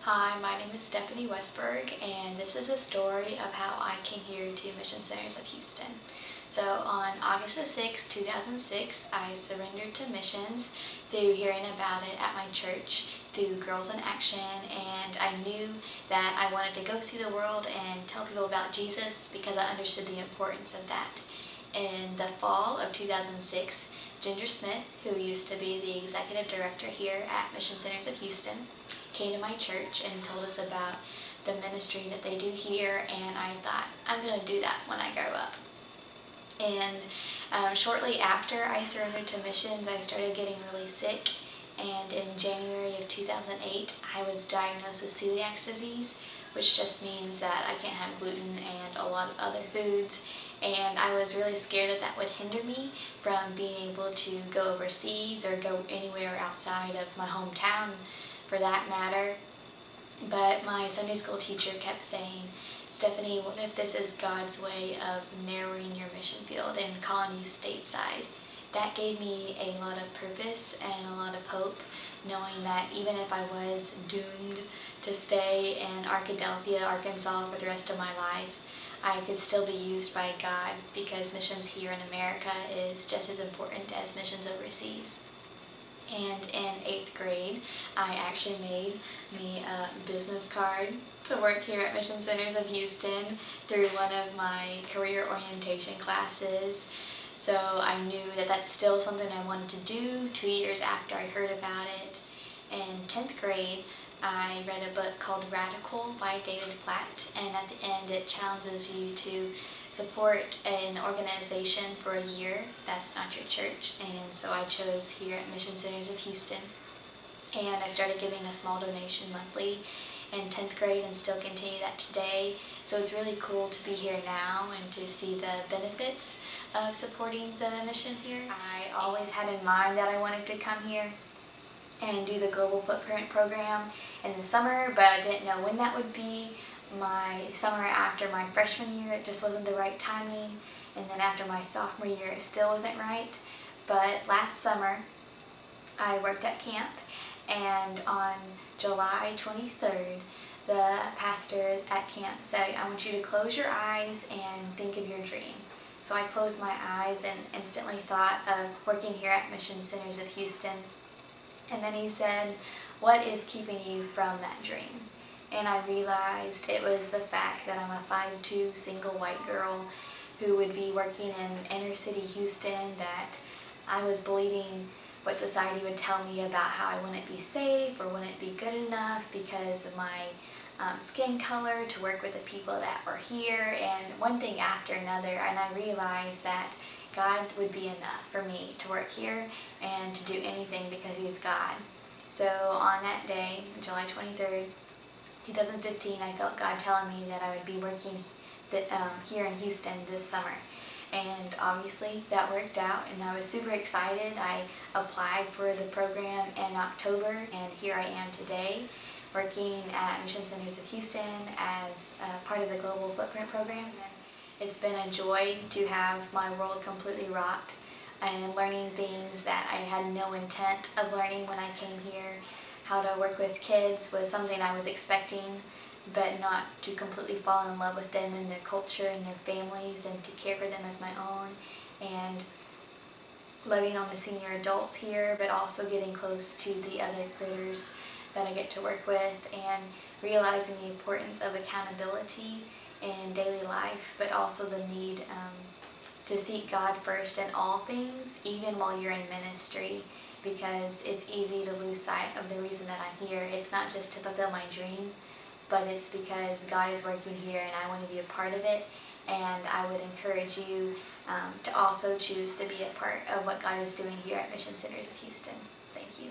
Hi, my name is Stephanie Westberg, and this is a story of how I came here to Mission Centers of Houston. So on August the 6th, 2006, I surrendered to missions through hearing about it at my church through Girls in Action, and I knew that I wanted to go see the world and tell people about Jesus because I understood the importance of that. In the fall of 2006, Ginger Smith, who used to be the executive director here at Mission Centers of Houston, came to my church and told us about the ministry that they do here, and I thought, I'm going to do that when I grow up. And shortly after I surrendered to missions, I started getting really sick, and in January of 2008, I was diagnosed with celiac disease, which just means that I can't have gluten and a lot of other foods, and I was really scared that that would hinder me from being able to go overseas or go anywhere outside of my hometown for that matter. But my Sunday school teacher kept saying, Stephanie, what if this is God's way of narrowing your mission field and calling you stateside? That gave me a lot of purpose and a lot of hope, knowing that even if I was doomed to stay in Arkadelphia, Arkansas for the rest of my life, I could still be used by God because missions here in America is just as important as missions overseas. And in 8th grade, I actually made me a business card to work here at Mission Centers of Houston through one of my career orientation classes. So I knew that that's still something I wanted to do 2 years after I heard about it. In 10th grade, I read a book called Radical by David Platt, and at the end it challenges you to support an organization for a year that's not your church, and so I chose here at Mission Centers of Houston, and I started giving a small donation monthly in 10th grade and still continue that today. So it's really cool to be here now and to see the benefits of supporting the mission here. I always had in mind that I wanted to come here and do the Global Footprint program in the summer, but I didn't know when that would be. My summer after my freshman year, it just wasn't the right timing, and then after my sophomore year, it still wasn't right. But last summer, I worked at camp, and on July 23rd, the pastor at camp said, I want you to close your eyes and think of your dream. So I closed my eyes and instantly thought of working here at Mission Centers of Houston. And then he said, what is keeping you from that dream? And I realized it was the fact that I'm a 5'2" single white girl who would be working in inner city Houston, that I was believing what society would tell me about how I wouldn't be safe or wouldn't be good enough because of my skin color to work with the people that were here, and one thing after another, and I realized that God would be enough for me to work here and to do anything because He's God. So on that day, July 23rd, 2015, I felt God telling me that I would be working here in Houston this summer. And obviously that worked out, and I was super excited. I applied for the program in October, and here I am today working at Mission Centers of Houston as part of the Global Footprint program. It's been a joy to have my world completely rocked and learning things that I had no intent of learning when I came here. How to work with kids was something I was expecting, but not to completely fall in love with them and their culture and their families, and to care for them as my own, and loving on the senior adults here, but also getting close to the other critters that I get to work with, and realizing the importance of accountability in daily life, but also the need to seek God first in all things, even while you're in ministry, because it's easy to lose sight of the reason that I'm here. It's not just to fulfill my dream, but it's because God is working here and I want to be a part of it, and I would encourage you to also choose to be a part of what God is doing here at Mission Centers of Houston. Thank you.